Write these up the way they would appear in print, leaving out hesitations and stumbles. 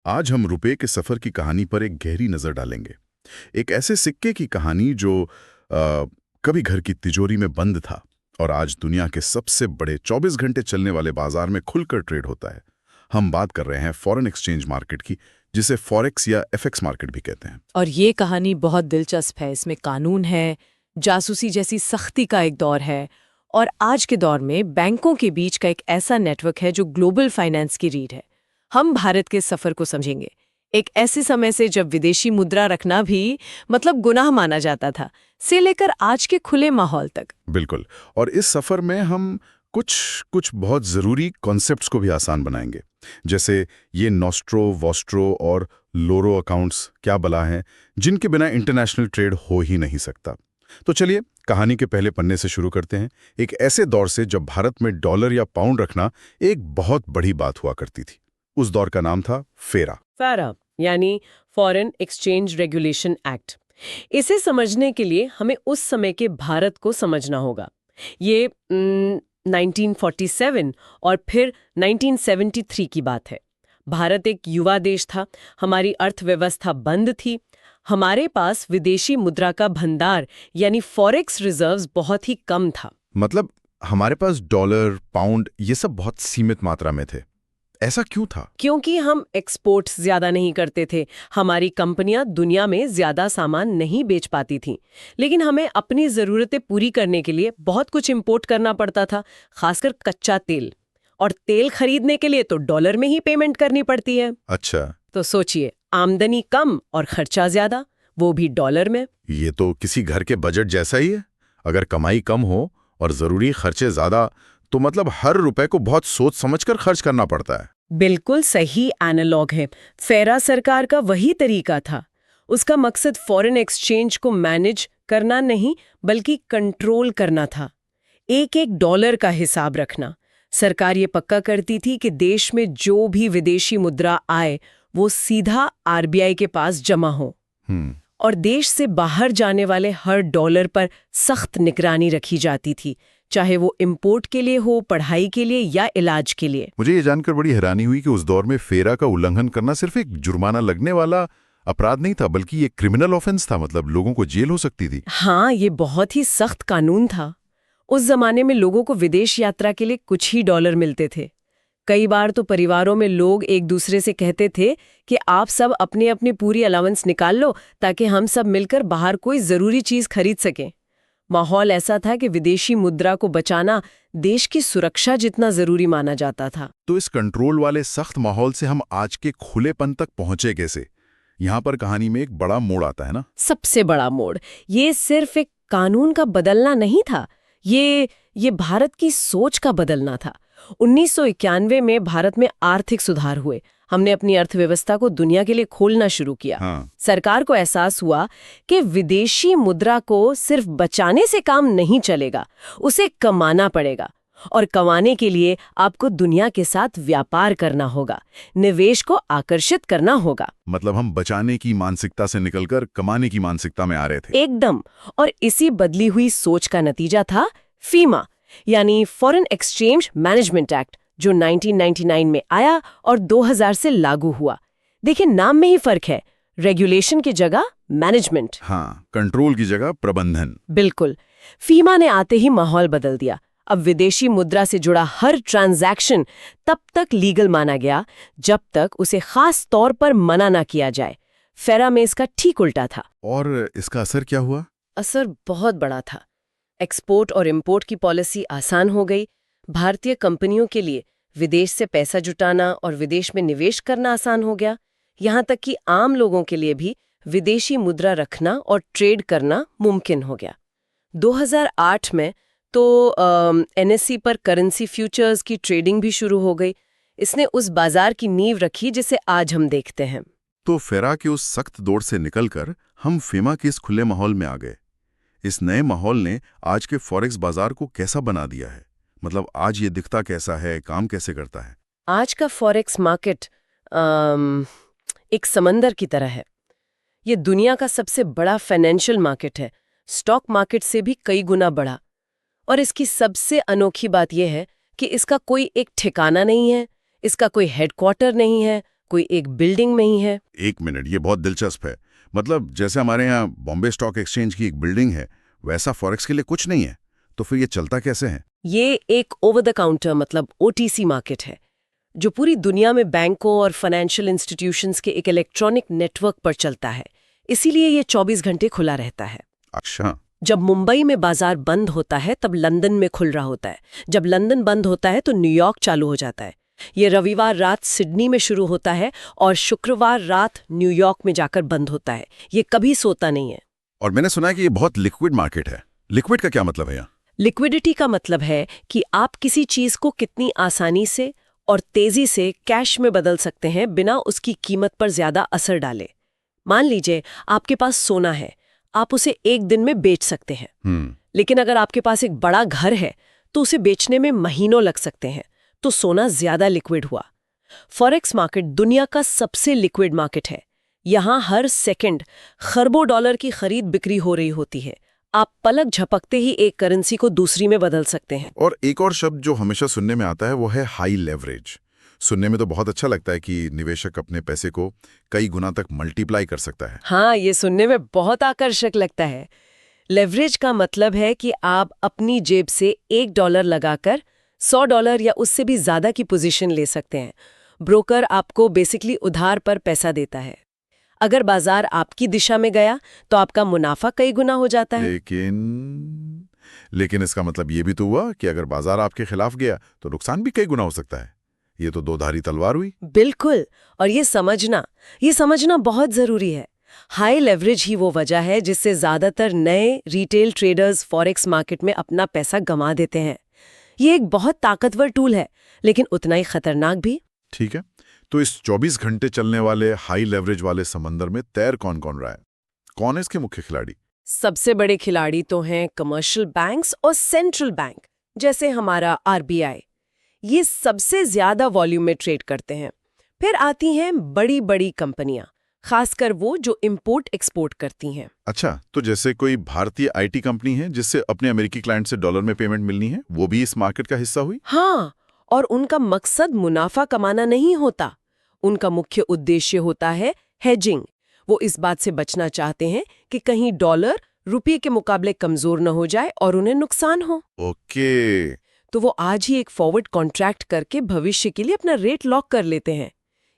आज हम रुपए के सफर की कहानी पर एक गहरी नजर डालेंगे। एक ऐसे सिक्के की कहानी जो कभी घर की तिजोरी में बंद था और आज दुनिया के सबसे बड़े 24 घंटे चलने वाले बाजार में खुलकर ट्रेड होता है। हम बात कर रहे हैं फॉरेन एक्सचेंज मार्केट की, जिसे फॉरेक्स या एफएक्स मार्केट भी कहते हैं। और ये कहानी बहुत दिलचस्प है। इसमें कानून है, जासूसी जैसी सख्ती का एक दौर है, और आज के दौर में बैंकों के बीच का एक ऐसा नेटवर्क है जो ग्लोबल फाइनेंस की रीढ़ है। हम भारत के सफर को समझेंगे, एक ऐसे समय से जब विदेशी मुद्रा रखना भी मतलब गुनाह माना जाता था, से लेकर आज के खुले माहौल तक। बिल्कुल। और इस सफर में हम कुछ कुछ बहुत जरूरी कॉन्सेप्ट्स को भी आसान बनाएंगे, जैसे ये नॉस्ट्रो, वॉस्ट्रो और लोरो अकाउंट्स क्या बला हैं, जिनके बिना इंटरनेशनल ट्रेड हो ही नहीं सकता। तो चलिए कहानी के पहले पन्ने से शुरू करते हैं। एक ऐसे दौर से जब भारत में डॉलर या पाउंड रखना एक बहुत बड़ी बात हुआ करती थी। उस दौर का नाम था फेरा। फैरा यानी फॉरेन एक्सचेंज रेगुलेशन एक्ट। इसे समझने के लिए हमें उस समय के भारत को समझना होगा। ये 1947 और फिर 1973 की बात है। भारत एक युवा देश था, हमारी अर्थव्यवस्था बंद थी, हमारे पास विदेशी मुद्रा का भंडार यानी फॉरेक्स रिजर्व्स बहुत ही कम था। मतलब हमारे पास डॉलर, पाउंड ये सब बहुत सीमित मात्रा में थे। ऐसा क्यों था? क्योंकि हम एक्सपोर्ट्स ज्यादा नहीं करते थे, हमारी कंपनियां दुनिया में ज्यादा सामान नहीं बेच पाती थीं। लेकिन हमें अपनी जरूरतें पूरी करने के लिए बहुत कुछ इंपोर्ट करना पड़ता था, खासकर कच्चा तेल। और तेल खरीदने के लिए तो डॉलर में ही पेमेंट करनी पड़ती है। अच्छा। तो सोचिए, आमदनी कम और खर्चा ज्यादा, वो भी डॉलर में। ये तो किसी घर के बजट जैसा ही है। अगर कमाई कम हो और जरूरी खर्चे ज्यादा, तो मतलब हर रुपए को बहुत सोच समझकर खर्च करना पड़ता है। बिल्कुल सही एनालॉग है। फेरा सरकार का वही तरीका था। उसका मकसद फॉरेन एक्सचेंज को मैनेज करना नहीं, बल्कि कंट्रोल करना था। एक एक डॉलर का हिसाब रखना। सरकार ये पक्का करती थी कि देश में जो भी विदेशी मुद्रा आए वो सीधा आरबीआई के पास जमा हो। और देश से बाहर जाने वाले हर डॉलर पर सख्त निगरानी रखी जाती थी, चाहे वो इंपोर्ट के लिए हो, पढ़ाई के लिए या इलाज के लिए। मुझे ये जानकर बड़ी हैरानी हुई कि उस दौर में फेरा का उल्लंघन करना सिर्फ एक जुर्माना लगने वाला अपराध नहीं था, बल्कि ये क्रिमिनल ऑफेंस था। मतलब लोगों को जेल हो सकती थी। हाँ, ये बहुत ही सख्त कानून था। उस जमाने में लोगों को विदेश यात्रा के लिए कुछ ही डॉलर मिलते थे। कई बार तो परिवारों में लोग एक दूसरे से कहते थे कि आप सब अपनी अपनी पूरी अलाउंस निकाल लो, ताकि हम सब मिलकर बाहर कोई जरूरी चीज खरीद सकें। माहौल ऐसा था कि विदेशी मुद्रा को बचाना देश की सुरक्षा जितना जरूरी माना जाता था। तो इस कंट्रोल वाले सख्त माहौल से हम आज के खुलेपन तक पहुंचे कैसे? यहाँ पर कहानी में एक बड़ा मोड़ आता है ना। सबसे बड़ा मोड़ ये सिर्फ एक कानून का बदलना नहीं था, ये भारत की सोच का बदलना था। 1991 में भारत में आर्थिक सुधार हुए। हमने अपनी अर्थव्यवस्था को दुनिया के लिए खोलना शुरू किया। सरकार को एहसास हुआ कि विदेशी मुद्रा को सिर्फ बचाने से काम नहीं चलेगा, उसे कमाना पड़ेगा। और कमाने के लिए आपको दुनिया के साथ व्यापार करना होगा, निवेश को आकर्षित करना होगा। मतलब हम बचाने की मानसिकता से निकलकर कमाने की मानसिकता में आ रहे थे। एकदम। और इसी बदली हुई सोच का नतीजा था फीमा, यानी फॉरेन एक्सचेंज मैनेजमेंट एक्ट, जो 1999 में आया और 2000 से लागू हुआ। देखिए, नाम में ही फर्क है। रेगुलेशन की जगह मैनेजमेंट। हाँ, कंट्रोल की जगह प्रबंधन। बिल्कुल। फीमा ने आते ही माहौल बदल दिया। अब विदेशी मुद्रा से जुड़ा हर ट्रांजैक्शन तब तक लीगल माना गया जब तक उसे खास तौर पर मना ना किया जाए। फेरा में इसका ठीक उल्टा था। और इसका असर क्या हुआ? असर बहुत बड़ा था। एक्सपोर्ट और इंपोर्ट की पॉलिसी आसान हो गई। भारतीय कंपनियों के लिए विदेश से पैसा जुटाना और विदेश में निवेश करना आसान हो गया। यहाँ तक कि आम लोगों के लिए भी विदेशी मुद्रा रखना और ट्रेड करना मुमकिन हो गया। 2008 में तो एनएसई पर करेंसी फ्यूचर्स की ट्रेडिंग भी शुरू हो गई। इसने उस बाजार की नींव रखी जिसे आज हम देखते हैं। तो फेरा के उस सख्त दौर से निकलकर हम फेमा के इस खुले माहौल में आ गए। इस नए माहौल ने आज के फॉरेक्स बाजार को कैसा बना दिया है? मतलब आज ये दिखता कैसा है, काम कैसे करता है? आज का फॉरेक्स मार्केट एक समंदर की तरह है। ये दुनिया का सबसे बड़ा फाइनेंशियल मार्केट है, स्टॉक मार्केट से भी कई गुना बड़ा। और इसकी सबसे अनोखी बात यह है कि इसका कोई एक ठिकाना नहीं है, इसका कोई हेडक्वार्टर नहीं है, कोई एक बिल्डिंग में ही है। एक मिनट, ये बहुत दिलचस्प है। मतलब जैसे हमारे यहाँ बॉम्बे स्टॉक एक्सचेंज की एक बिल्डिंग है, वैसा फॉरेक्स के लिए कुछ नहीं है। तो फिर ये चलता कैसे है? ये एक ओवर द काउंटर मतलब OTC मार्केट है, जो पूरी दुनिया में बैंकों और फाइनेंशियल इंस्टीट्यूशंस के एक इलेक्ट्रॉनिक नेटवर्क पर चलता है। इसीलिए ये 24 घंटे खुला रहता है। अच्छा। जब मुंबई में बाजार बंद होता है तब लंदन में खुल रहा होता है। जब लंदन बंद होता है तो न्यूयॉर्क चालू हो जाता है। ये रविवार रात सिडनी में शुरू होता है और शुक्रवार रात न्यूयॉर्क में जाकर बंद होता है। ये कभी सोता नहीं है। और मैंने सुना है कि ये बहुत लिक्विड मार्केट है। लिक्विड का क्या मतलब है यहाँ? लिक्विडिटी का मतलब है कि आप किसी चीज को कितनी आसानी से और तेजी से कैश में बदल सकते हैं बिना उसकी कीमत पर ज्यादा असर डाले। मान लीजिए आपके पास सोना है, आप उसे एक दिन में बेच सकते हैं। लेकिन अगर आपके पास एक बड़ा घर है तो उसे बेचने में महीनों लग सकते हैं, तो सोना ज्यादा लिक्विड हुआ। फॉरेक्स मार्केट दुनिया का सबसे लिक्विड मार्केट है। यहाँ हर सेकंड खरबों डॉलर की खरीद बिक्री हो रही होती है। आप पलक झपकते ही एक करेंसी को दूसरी में बदल सकते हैं। और एक और शब्द जो हमेशा सुनने में आता है वो है हाई लेवरेज। सुनने में तो बहुत अच्छा लगता है कि निवेशक अपने पैसे को कई गुना तक मल्टीप्लाई कर सकता है। हाँ, ये सुनने में बहुत आकर्षक लगता है। लेवरेज का मतलब है कि आप अपनी जेब से $1 लगाकर $100 या उससे भी ज्यादा की पोजीशन ले सकते हैं। ब्रोकर आपको बेसिकली उधार पर पैसा देता है। अगर बाजार आपकी दिशा में गया तो आपका मुनाफा कई गुना हो जाता है। लेकिन इसका मतलब ये भी तो हुआ कि अगर बाजार आपके खिलाफ गया तो नुकसान भी कई गुना हो सकता है। ये तो दो-धारी तलवार हुई। बिल्कुल, और ये समझना बहुत जरूरी है। हाई लेवरेज ही वो वजह है जिससे ज्यादातर नए रिटेल ट्रेडर्स फॉरेक्स मार्केट में अपना पैसा गंवा देते हैं। ये एक बहुत ताकतवर टूल है, लेकिन उतना ही खतरनाक भी। ठीक है, तो इस 24 घंटे चलने वाले हाई लेवरेज वाले समंदर में तैर कौन रहा है? कौन है इसके मुख्य खिलाड़ी? सबसे बड़े खिलाड़ी तो हैं कमर्शियल बैंक्स और सेंट्रल बैंक, जैसे हमारा RBI। ये सबसे ज्यादा वॉल्यूम में ट्रेड करते हैं। फिर आती हैं बड़ी बड़ी कंपनियां, खासकर वो जो इंपोर्ट एक्सपोर्ट करती हैं। अच्छा, तो जैसे कोई भारतीय IT कंपनी है जिससे अपने अमेरिकी क्लाइंट से डॉलर में पेमेंट मिलनी है, वो भी इस मार्केट का हिस्सा हुई? हाँ, और उनका मकसद मुनाफा कमाना नहीं होता। उनका मुख्य उद्देश्य होता है हेजिंग। वो इस बात से बचना चाहते हैं कि कहीं डॉलर रुपये के मुकाबले कमजोर न हो जाए और उन्हें नुकसान हो। ओके। तो वो आज ही एक फॉरवर्ड कॉन्ट्रैक्ट करके भविष्य के लिए अपना रेट लॉक कर लेते हैं।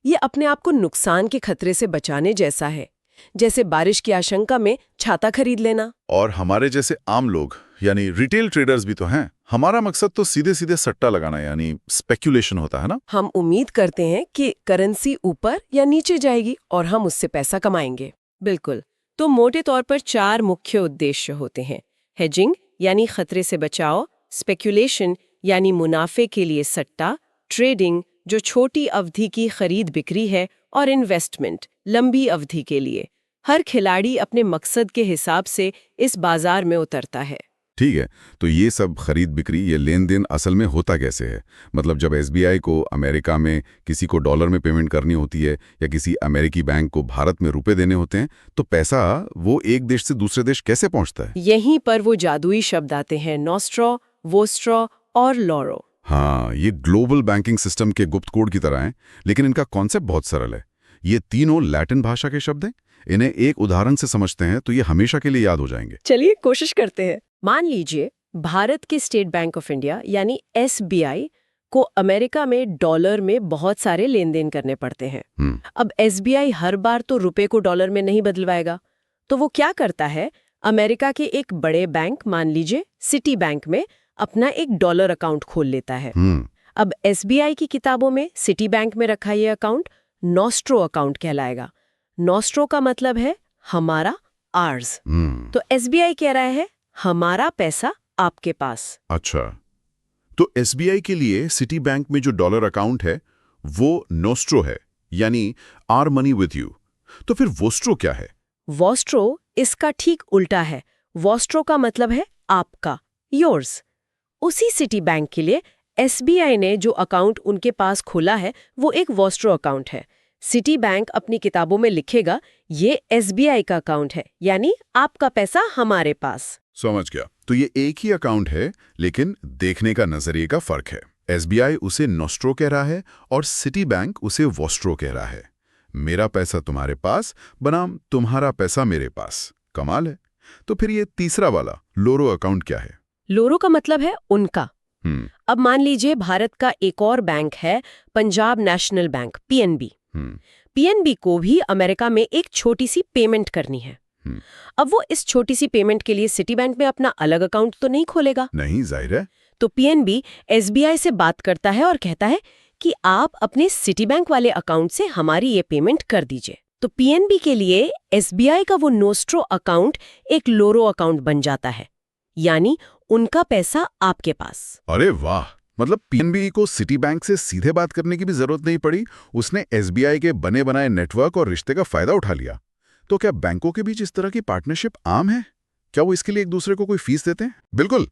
ये अपने आप को नुकसान के खतरे से बचाने जैसा है, जैसे बारिश की आशंका में छाता खरीद लेना। और हमारे जैसे आम लोग यानी रिटेल ट्रेडर्स भी तो हैं। हमारा मकसद तो सीधे सीधे सट्टा लगाना यानी स्पेक्यूलेशन होता है ना। हम उम्मीद करते हैं कि करेंसी ऊपर या नीचे जाएगी और हम उससे पैसा कमाएंगे। बिल्कुल। तो मोटे तौर पर 4 मुख्य उद्देश्य होते हैं। हेजिंग यानी खतरे से बचाव, स्पेक्यूलेशन यानी मुनाफे के लिए सट्टा, ट्रेडिंग जो छोटी अवधि की खरीद बिक्री है, और इन्वेस्टमेंट लंबी अवधि के लिए। हर खिलाड़ी अपने मकसद के हिसाब से इस बाजार में उतरता है। ठीक है, तो ये सब खरीद बिक्री, ये लेन देन असल में होता कैसे है? मतलब जब SBI को अमेरिका में किसी को डॉलर में पेमेंट करनी होती है या किसी अमेरिकी बैंक को भारत में रुपए देने होते हैं, तो पैसा वो एक देश से दूसरे देश कैसे पहुंचता है? यहीं पर वो जादुई शब्द आते हैं, नॉस्ट्रो, वोस्ट्रो और लॉरो। हाँ, ये ग्लोबल बैंकिंग सिस्टम के गुप्त कोड की तरह हैं, लेकिन इनका कॉन्सेप्ट बहुत सरल है। ये तीनों लैटिन भाषा के शब्द हैं। इन्हें एक उदाहरण से समझते हैं तो ये हमेशा के लिए याद हो जाएंगे। चलिए कोशिश करते हैं। मान लीजिए भारत के स्टेट बैंक ऑफ इंडिया यानी SBI को अमेरिका में डॉलर में बहुत सारे लेन देन करने पड़ते हैं। अब SBI हर बार तो रुपए को डॉलर में नहीं बदलवाएगा, तो वो क्या करता है, अमेरिका के एक बड़े बैंक मान लीजिए सिटी बैंक में अपना एक डॉलर अकाउंट खोल लेता है। अब SBI की किताबों में सिटी बैंक में रखा ये अकाउंट नॉस्ट्रो अकाउंट कहलाएगा। नॉस्ट्रो का मतलब है हमारा, आर्स। तो SBI कह रहा है हमारा पैसा आपके पास। अच्छा, तो SBI के लिए सिटी बैंक में जो डॉलर अकाउंट है वो नोस्ट्रो है, यानी आर मनी विथ यू। तो फिर वोस्ट्रो क्या है? वोस्ट्रो इसका ठीक उल्टा है। वोस्ट्रो का मतलब है आपका, योर्स। उसी सिटी बैंक के लिए SBI ने जो अकाउंट उनके पास खोला है वो एक वोस्ट्रो अकाउंट है। सिटी बैंक अपनी किताबों में लिखेगा ये SBI का अकाउंट है, यानी आपका पैसा हमारे पास। समझ गया। तो ये एक ही अकाउंट है, लेकिन देखने का नजरिए का फर्क है। SBI उसे नॉस्ट्रो कह रहा है और सिटी बैंक उसे वॉस्ट्रो कह रहा है। मेरा पैसा तुम्हारे पास बनाम तुम्हारा पैसा मेरे पास। कमाल है। तो फिर ये तीसरा वाला लोरो अकाउंट क्या है? लोरो का मतलब है उनका। अब मान लीजिए भारत का एक और बैंक है Punjab national bank, PNB। PNB को भी अमेरिका में एक छोटी सी पेमेंट करनी है। अब वो इस छोटी सी पेमेंट के लिए सिटी बैंक में अपना अलग अकाउंट तो नहीं खोलेगा। नहीं, जाहिर है। तो PNB SBI से बात करता है और कहता है कि आप अपने सिटी बैंक वाले अकाउंट से हमारी ये पेमेंट कर दीजिए। तो PNB के लिए SBI का वो नोस्ट्रो अकाउंट एक लोरो अकाउंट बन जाता है, यानी उनका पैसा आपके पास। अरे वाह, मतलब PNB को सिटी बैंक से सीधे बात करने की भी जरूरत नहीं पड़ी, उसने SBI के बने बनाए नेटवर्क और रिश्ते का फायदा उठा लिया। तो क्या बैंकों के बीच इस तरह की पार्टनरशिप आम है? क्या वो इसके लिए एक दूसरे को कोई फीस देते हैं? बिल्कुल,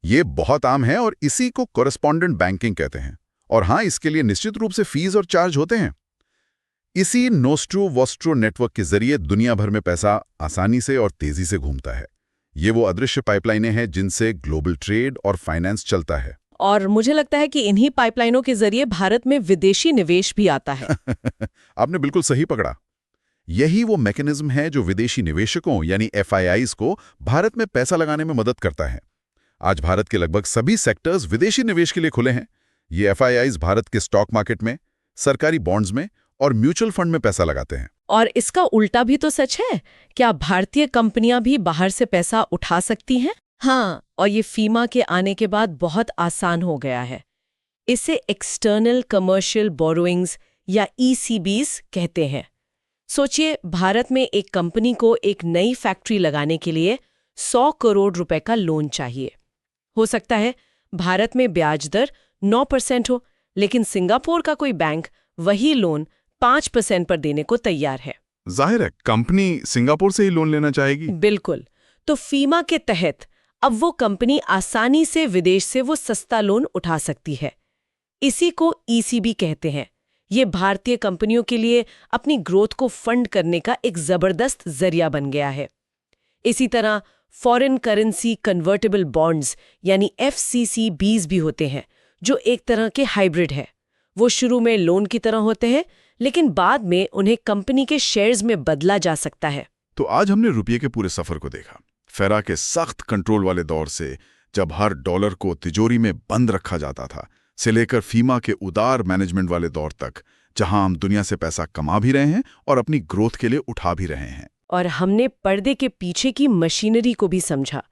ये बहुत आम है और इसी को कॉरेस्पॉन्डेंट बैंकिंग कहते हैं। और हाँ, इसके लिए निश्चित रूप से फीस और चार्ज होते हैं। इसी नोस्ट्रो वॉस्ट्रो नेटवर्क के जरिए दुनिया भर में पैसा आसानी से और तेजी से घूमता है। ये वो अदृश्य पाइपलाइनें हैं जिनसे ग्लोबल ट्रेड और फाइनेंस चलता है। और मुझे लगता है कि इन्हीं पाइपलाइनों के जरिए भारत में विदेशी निवेश भी आता है। आपने बिल्कुल सही पकड़ा। यही वो मैकेनिज्म है जो विदेशी निवेशकों यानी FIIs को भारत में पैसा लगाने में मदद करता है। आज भारत के लगभग सभी सेक्टर्स विदेशी निवेश के लिए खुले हैं। ये FIIs भारत के स्टॉक मार्केट में, सरकारी बॉन्ड्स में और म्यूचुअल फंड में पैसा लगाते हैं। और इसका उल्टा भी तो सच है। क्या भारतीय कंपनियां भी बाहर से पैसा उठा सकती हैं? हाँ, और ये फीमा के आने के बाद बहुत आसान हो गया है। इसे एक्सटर्नल कमर्शियल बोरोइंग्स या ECBs कहते हैं। सोचिए, भारत में एक कंपनी को एक नई फैक्ट्री लगाने के लिए 100 करोड़ रुपए का लोन चाहिए। हो सकता है भारत में ब्याज दर 9% हो, लेकिन सिंगापुर का कोई बैंक वही लोन 5% पर देने को तैयार है। जाहिर है, कंपनी सिंगापुर से ही लोन लेना चाहेगी। बिल्कुल। तो फीमा के तहत अब वो कंपनी आसानी से विदेश से वो सस्ता लोन उठा सकती है। इसी को ECB कहते हैं। ये भारतीय कंपनियों के लिए अपनी ग्रोथ को फंड करने का एक जबरदस्त जरिया बन गया है। इसी तरह फॉरेन करेंसी कन्वर्टेबल बॉन्ड्स यानी FCCBs भी होते हैं, जो एक तरह के हाइब्रिड है। वो शुरू में लोन की तरह होते हैं, लेकिन बाद में उन्हें कंपनी के शेयर्स में बदला जा सकता है। तो आज हमने रुपये के पूरे सफर को देखा। फेरा के सख्त कंट्रोल वाले दौर से, जब हर डॉलर को तिजोरी में बंद रखा जाता था, से लेकर फीमा के उदार मैनेजमेंट वाले दौर तक, जहां हम दुनिया से पैसा कमा भी रहे हैं और अपनी ग्रोथ के लिए उठा भी रहे हैं। और हमने पर्दे के पीछे की मशीनरी को भी समझा।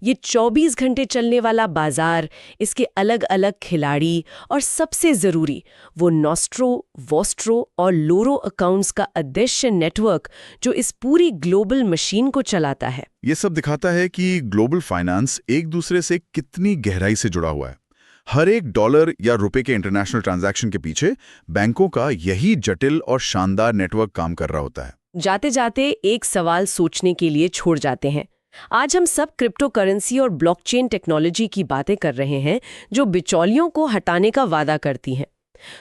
ये 24 घंटे चलने वाला बाजार, इसके अलग अलग खिलाड़ी और सबसे जरूरी वो नॉस्ट्रो, वॉस्ट्रो और लोरो अकाउंट्स का अदृश्य नेटवर्क जो इस पूरी ग्लोबल मशीन को चलाता है। ये सब दिखाता है कि ग्लोबल फाइनेंस एक दूसरे से कितनी गहराई से जुड़ा हुआ है। हर एक डॉलर या रुपए के इंटरनेशनल ट्रांजैक्शन के पीछे बैंकों का यही जटिल और शानदार नेटवर्क काम कर रहा होता है। जाते जाते एक सवाल सोचने के लिए छोड़ जाते हैं। आज हम सब क्रिप्टो करेंसी और ब्लॉकचेन टेक्नोलॉजी की बातें कर रहे हैं, जो बिचौलियों को हटाने का वादा करती हैं।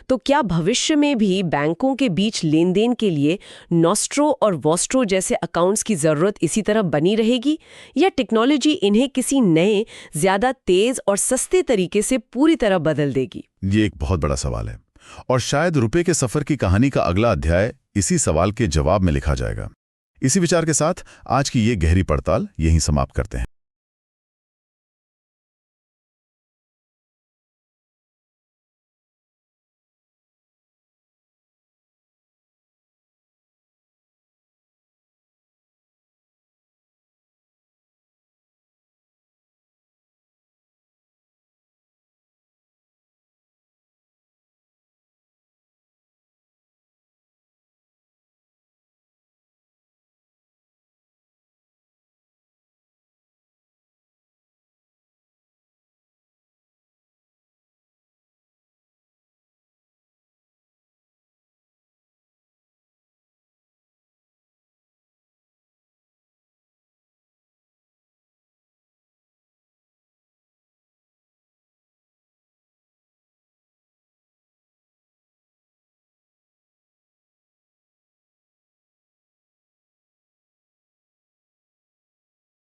तो क्या भविष्य में भी बैंकों के बीच लेन देन के लिए नॉस्ट्रो और वॉस्ट्रो जैसे अकाउंट्स की ज़रूरत इसी तरह बनी रहेगी, या टेक्नोलॉजी इन्हें किसी नए, ज़्यादा तेज़ और सस्ते तरीके से पूरी तरह बदल देगी? ये एक बहुत बड़ा सवाल है, और शायद रुपए के सफ़र की कहानी का अगला अध्याय इसी सवाल के जवाब में लिखा जाएगा। इसी विचार के साथ आज की ये गहरी पड़ताल यहीं समाप्त करते हैं।